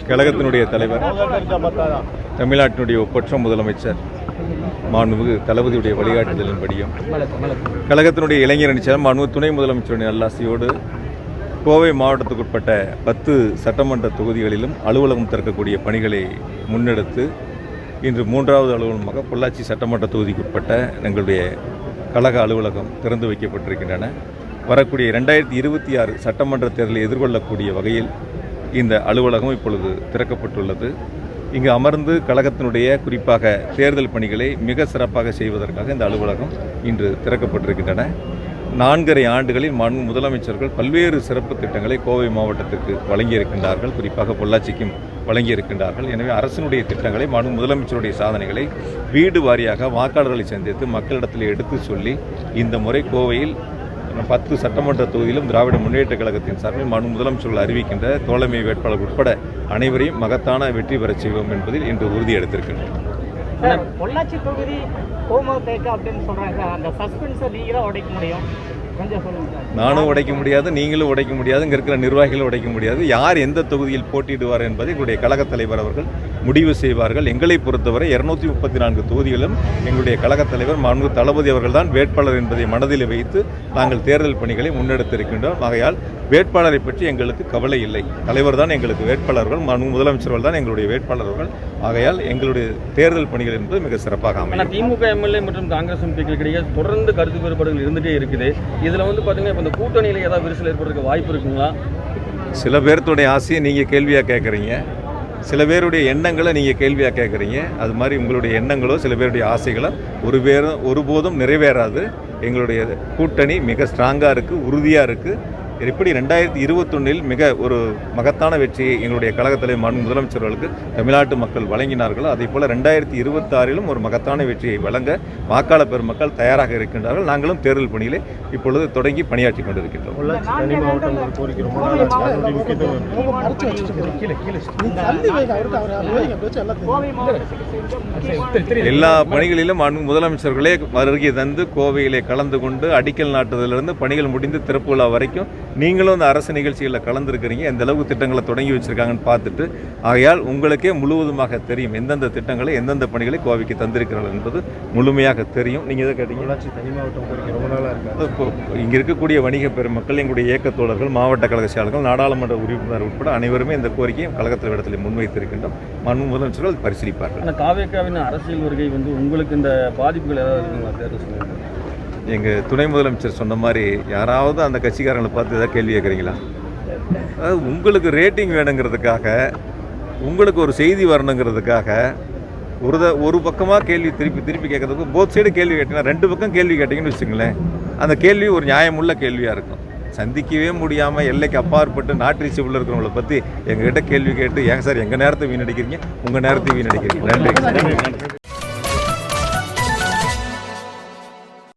கழகத்தினுடைய தலைவர், தமிழ்நாட்டினுடைய ஒப்பற்ற முதலமைச்சர் மாண்புமிகு தளபதியுடைய வழிகாட்டுதலின்படியும் கழகத்தினுடைய இளைஞரணி செயலர் மாண்புமிகு துணை முதலமைச்சருடைய நல்லாசியோடு கோவை மாவட்டத்துக்குட்பட்ட 10 சட்டமன்ற தொகுதிகளிலும் அலுவலகம் திறக்கக்கூடிய பணிகளை முன்னெடுத்து இன்று 3வது அலுவலகமாக பொள்ளாச்சி சட்டமன்ற தொகுதிக்குட்பட்ட எங்களுடைய கழக அலுவலகம் திறந்து வைக்கப்பட்டிருக்கின்றன. வரக்கூடிய 2026 சட்டமன்ற தேர்தலை எதிர்கொள்ளக்கூடிய வகையில் இந்த அலுவலகம் இப்பொழுது திறக்கப்பட்டுள்ளது. இங்கு அமர்ந்து கழகத்தினுடைய குறிப்பாக தேர்தல் பணிகளை மிக சிறப்பாக செய்வதற்காக இந்த அலுவலகம் இன்று திறக்கப்பட்டிருக்கின்றன. 4.5 ஆண்டுகளில் மாண்பு முதலமைச்சர்கள் பல்வேறு சிறப்பு திட்டங்களை கோவை மாவட்டத்திற்கு வழங்கியிருக்கின்றார்கள், குறிப்பாக பொள்ளாச்சிக்கும் வழங்கியிருக்கின்றார்கள். எனவே அரசினுடைய திட்டங்களை மாண்பு முதலமைச்சருடைய சாதனைகளை வீடு வாரியாக வாக்காளர்களை சந்தித்து மக்களிடத்தில் எடுத்து சொல்லி இந்த முறை கோவையில் 10 சட்டமன்ற தொகுதியிலும் திராவிட முன்னேற்ற கழகத்தின் சார்பில் மாண்பு முதலமைச்சர்கள் அறிவிக்கின்ற தோழமை வேட்பாளர் உட்பட அனைவரையும் மகத்தான வெற்றி பெறச் செய்வோம் என்பதில் இன்று உறுதி எடுத்திருக்கின்றனர். பொள்ளாச்சி தொகுதி கோமதேக அப்படின்னு சொல்றாங்க, அந்த சஸ்பென்ஸை நீங்க தான் உடைக்க முடியும், கொஞ்சம் சொல்லுங்க. நானும் உடைக்க முடியாது, நீங்களும் உடைக்க முடியாது, இங்கே இருக்கிற நிர்வாகிகளும் உடைக்க முடியாது. யார் எந்த தொகுதியில் போட்டியிடுவார் என்பதை எங்களுடைய கழகத் தலைவர் அவர்கள் முடிவு செய்வார்கள். எங்களை பொறுத்தவரை 234 தொகுதிகளிலும் எங்களுடைய கழகத் தலைவர் மாண்புமிகு தளபதி அவர்கள் தான் வேட்பாளர் என்பதை மனதில் வைத்து நாங்கள் தேர்தல் பணிகளை முன்னெடுத்திருக்கின்றோம். ஆகையால் வேட்பாளரை பற்றி எங்களுக்கு கவலை இல்லை. தலைவர் தான் எங்களுக்கு வேட்பாளர்கள், மாண்புமிகு முதலமைச்சர்கள் தான் எங்களுடைய வேட்பாளர்கள். ஆகையால் எங்களுடைய தேர்தல் பணிகள் என்பது மிக சிறப்பாக அமையும். திமுக எம்எல்ஏ மற்றும் காங்கிரஸ் எம்பிக்களுக்கிடையே தொடர்ந்து கருத்து வேறுபாடுகள் இருந்துகிட்டே இருக்குது. இதில் பார்த்தீங்கன்னா இப்போ இந்த கூட்டணியில் ஏதாவது விரிசல் ஏற்படுறதுக்கு வாய்ப்பு இருக்குங்களா? சில பேர்த்துடைய ஆசையை நீங்கள் கேள்வியாக கேட்குறீங்க, சில பேருடைய எண்ணங்களை நீங்கள் கேள்வியாக கேட்குறீங்க. அது மாதிரி உங்களுடைய எண்ணங்களோ சில பேருடைய ஆசைகளோ ஒருபோதும் நிறைவேறாது. எங்களுடைய கூட்டணி மிக ஸ்ட்ராங்காக இருக்குது, உறுதியாக இருக்குது. எப்படி 2021 மிக ஒரு மகத்தான வெற்றியை எங்களுடைய கழகத்தில் மாண்பு முதலமைச்சர்களுக்கு தமிழ்நாட்டு மக்கள் வழங்கினார்களோ அதே போல் 2026 ஒரு மகத்தான வெற்றியை வழங்க வாக்காளர் பெருமக்கள் தயாராக இருக்கின்றார்கள். நாங்களும் தேர்தல் பணியிலே இப்பொழுது தொடங்கி பணியாற்றி கொண்டிருக்கின்றோம். எல்லா பணிகளிலும் மாண்பு முதலமைச்சர்களே வருகை தந்து கோவையிலே கலந்து கொண்டு அடிக்கல் நாட்டுவதிலிருந்து பணிகள் முடிந்து திறப்பு விழா வரைக்கும் நீங்களும் இந்த அரசு நிகழ்ச்சிகளில் கலந்துருக்கிறீங்க. எந்த அளவுக்கு திட்டங்களை தொடங்கி வச்சிருக்காங்கன்னு பார்த்துட்டு, ஆகையால் உங்களுக்கே முழுவதுமாக தெரியும் எந்தெந்த திட்டங்களை எந்தெந்த பணிகளை கோவைக்கு தந்திருக்கிறார்கள் என்பது முழுமையாக தெரியும். நீங்கள் எதை கேட்டீங்க? பொள்ளாச்சி தனி மாவட்டம் கோரிக்கை ரொம்ப நாளாக இருக்குது. இங்கே இருக்கக்கூடிய வணிக பெருமக்கள், எங்களுடைய இயக்க தோழர்கள், மாவட்ட கழக செயலாளர்கள், நாடாளுமன்ற உறுப்பினர் உட்பட அனைவருமே இந்த கோரிக்கையை கழகத்தில் இடத்தில் முன்வைத்திருக்கின்றோம். மாண்பு முதலமைச்சர்கள் பரிசீலிப்பார்கள். அந்த தாவேகாவின் அரசியல் வருகை உங்களுக்கு இந்த பாதிப்புகள் ஏதாவது இருக்குங்களா? தேர்தல் சொல்லுங்கள். எங்கள் துணை முதலமைச்சர் சொன்ன மாதிரி யாராவது அந்த கட்சிக்காரங்களை பார்த்து ஏதாவது கேள்வி கேட்குறீங்களா? அதாவது உங்களுக்கு ரேட்டிங் வேணுங்கிறதுக்காக, உங்களுக்கு ஒரு செய்தி வரணுங்கிறதுக்காக ஒரு பக்கமாக கேள்வி திருப்பி கேட்கறதுக்கு போத் சைடு கேள்வி கேட்டீங்கன்னா 2 பக்கம் கேள்வி கேட்டிங்கன்னு வச்சுங்களேன், அந்த கேள்வி ஒரு நியாயமுள்ள கேள்வியாக இருக்கும். சந்திக்கவே முடியாமல் எல்லைக்கு அப்பாற்பட்டு நாட்டு ரீச்சபிள் இருக்கிறவங்களை பற்றி எங்ககிட்ட கேள்வி கேட்டு ஏங்க சார் எங்கள் நேரத்தை வீணடிக்கிறீங்க, உங்கள் நேரத்தை வீணடிக்கிறீங்க. நன்றி.